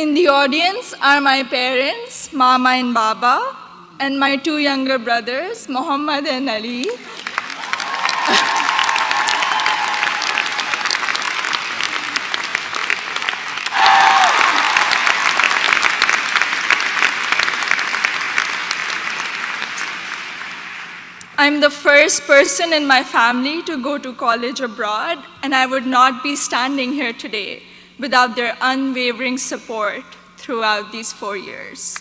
In the audience are my parents, Mama and Baba, and my two younger brothers, Muhammad and Ali. I'm the first person in my family to go to college abroad, and I would not be standing here today without their unwavering support throughout these 4 years.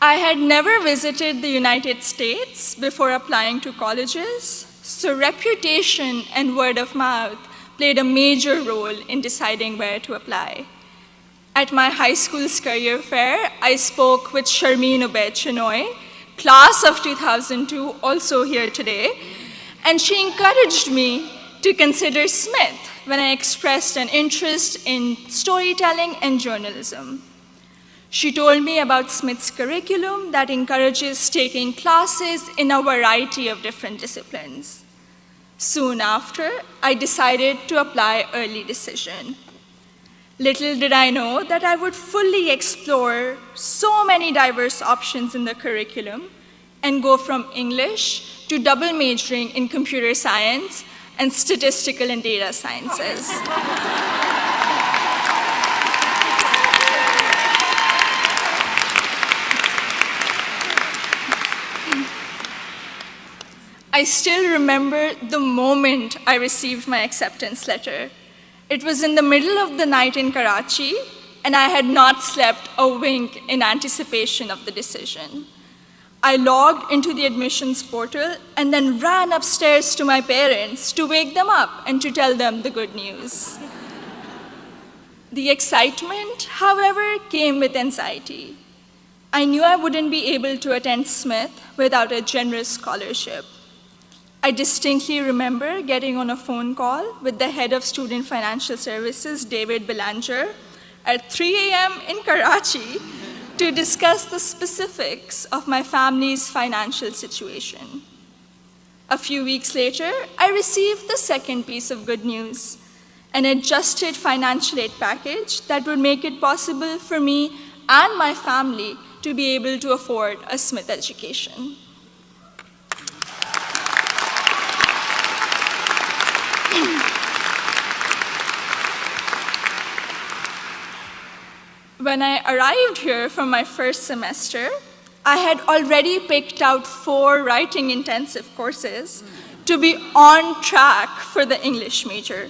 I had never visited the United States before applying to colleges, so reputation and word of mouth played a major role in deciding where to apply. At my high school's career fair, I spoke with Sharmeen Ubaid Chinoy, class of 2002, also here today, and she encouraged me to consider Smith when I expressed an interest in storytelling and journalism. She told me about Smith's curriculum that encourages taking classes in a variety of different disciplines. Soon after, I decided to apply early decision. Little did I know that I would fully explore so many diverse options in the curriculum and go from English to double majoring in computer science and statistical and data sciences. I still remember the moment I received my acceptance letter. It was in the middle of the night in Karachi, and I had not slept a wink in anticipation of the decision. I logged into the admissions portal and then ran upstairs to my parents to wake them up and to tell them the good news. The excitement, however, came with anxiety. I knew I wouldn't be able to attend Smith without a generous scholarship. I distinctly remember getting on a phone call with the head of Student Financial Services, David Belanger, at 3 a.m. in Karachi to discuss the specifics of my family's financial situation. A few weeks later, I received the second piece of good news, an adjusted financial aid package that would make it possible for me and my family to be able to afford a Smith education. When I arrived here for my first semester, I had already picked out 4 writing-intensive courses to be on track for the English major.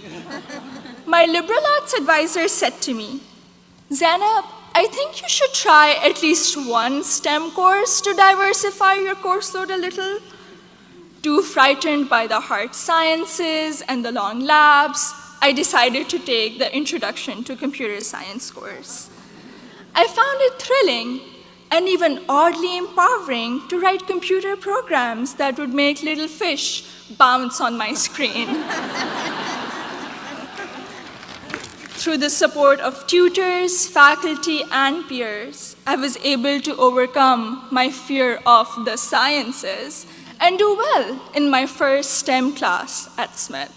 My liberal arts advisor said to me, "Zainab, I think you should try at least one STEM course to diversify your course load a little." Too frightened by the hard sciences and the long labs, I decided to take the Introduction to Computer Science course. I found it thrilling and even oddly empowering to write computer programs that would make little fish bounce on my screen. Through the support of tutors, faculty, and peers, I was able to overcome my fear of the sciences and do well in my first STEM class at Smith.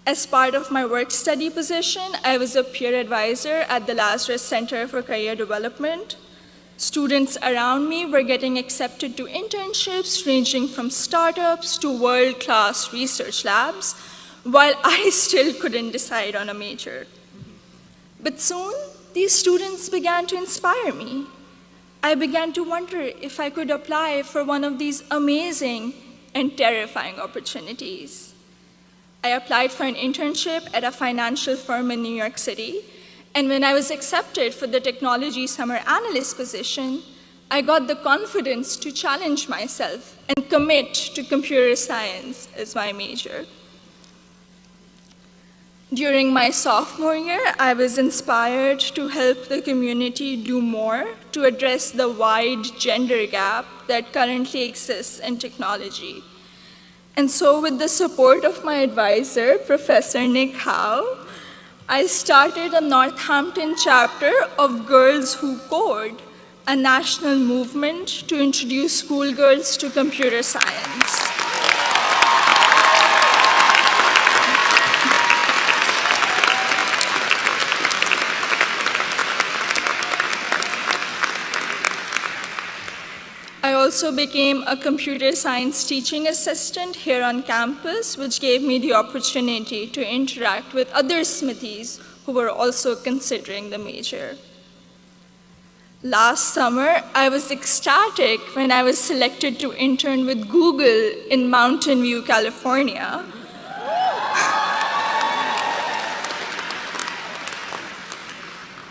As part of my work-study position, I was a peer advisor at the Lazarus Center for Career Development. Students around me were getting accepted to internships ranging from startups to world-class research labs, while I still couldn't decide on a major. But soon, these students began to inspire me. I began to wonder if I could apply for one of these amazing and terrifying opportunities. I applied for an internship at a financial firm in New York City, and when I was accepted for the technology summer analyst position, I got the confidence to challenge myself and commit to computer science as my major. During my sophomore year, I was inspired to help the community do more to address the wide gender gap that currently exists in technology. And so with the support of my advisor, Professor Nick Howe, I started a Northampton chapter of Girls Who Code a national movement to introduce schoolgirls to computer science. I also became a computer science teaching assistant here on campus, which gave me the opportunity to interact with other Smithies who were also considering the major. Last summer, I was ecstatic when I was selected to intern with Google in Mountain View, California.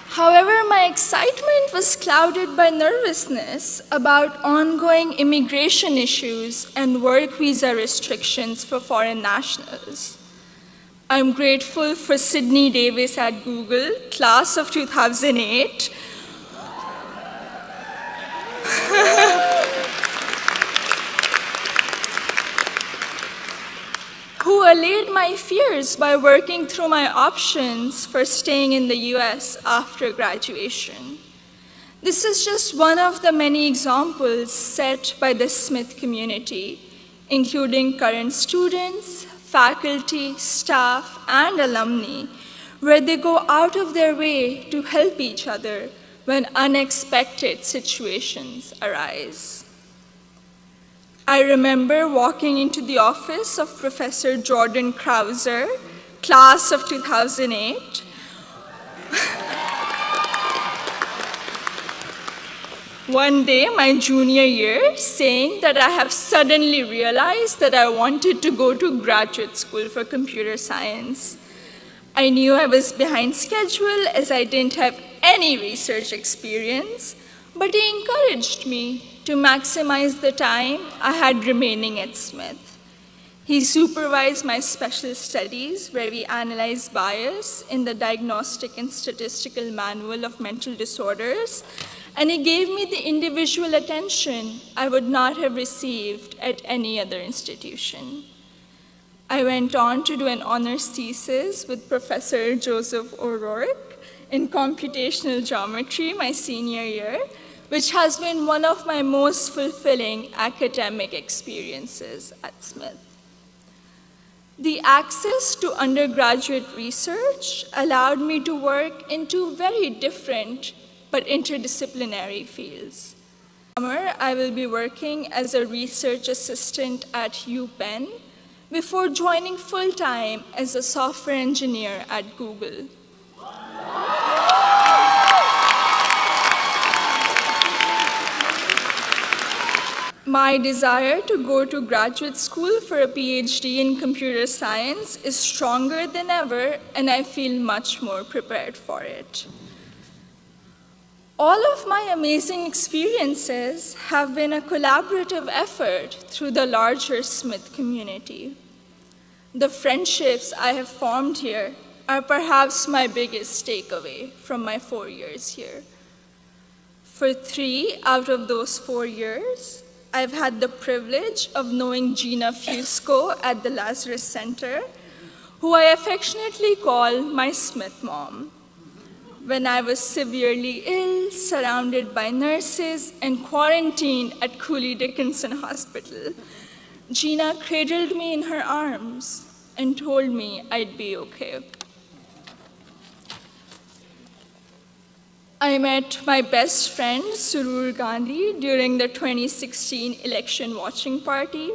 However, my excitement was clouded by nervousness about ongoing immigration issues and work visa restrictions for foreign nationals. I'm grateful for Sydney Davis at Google, class of 2008, who allayed my fears by working through my options for staying in the US after graduation. This is just one of the many examples set by the Smith community, including current students, faculty, staff, and alumni, where they go out of their way to help each other when unexpected situations arise. I remember walking into the office of Professor Jordan Krauser, class of 2008. One day, my junior year, saying that I have suddenly realized that I wanted to go to graduate school for computer science. I knew I was behind schedule as I didn't have any research experience, but he encouraged me to maximize the time I had remaining at Smith. He supervised my special studies where we analyzed bias in the Diagnostic and Statistical Manual of Mental Disorders, and he gave me the individual attention I would not have received at any other institution. I went on to do an honors thesis with Professor Joseph O'Rourke in computational geometry my senior year, which has been one of my most fulfilling academic experiences at Smith. The access to undergraduate research allowed me to work in two very different but interdisciplinary fields. This summer, I will be working as a research assistant at UPenn before joining full-time as a software engineer at Google. My desire to go to graduate school for a PhD in computer science is stronger than ever, and I feel much more prepared for it. All of my amazing experiences have been a collaborative effort through the larger Smith community. The friendships I have formed here are perhaps my biggest takeaway from my 4 years here. For 3 out of those 4 years, I've had the privilege of knowing Gina Fusco at the Lazarus Center, who I affectionately call my Smith mom. When I was severely ill, surrounded by nurses, and quarantined at Cooley Dickinson Hospital, Gina cradled me in her arms and told me I'd be okay. I met my best friend, Surur Gandhi, during the 2016 election watching party.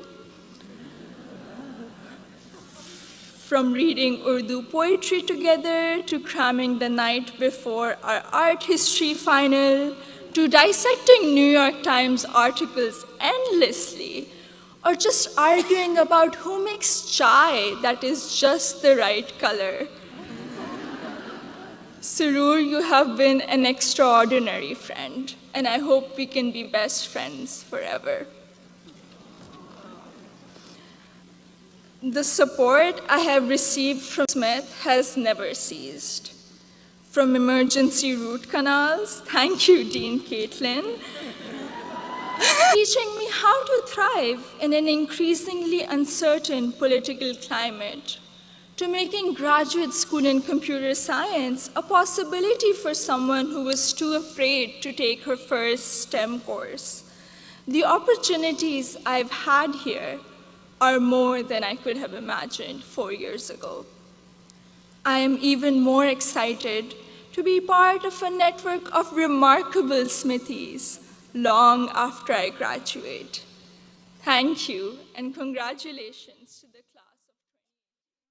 From reading Urdu poetry together, to cramming the night before our art history final, to dissecting New York Times articles endlessly, or just arguing about who makes chai that is just the right color. Surur, you have been an extraordinary friend, and I hope we can be best friends forever. The support I have received from Smith has never ceased. From emergency root canals, thank you, Dean Caitlin, teaching me how to thrive in an increasingly uncertain political climate, to making graduate school in computer science a possibility for someone who was too afraid to take her first STEM course. The opportunities I've had here are more than I could have imagined 4 years ago. I am even more excited to be part of a network of remarkable Smithies long after I graduate. Thank you and congratulations.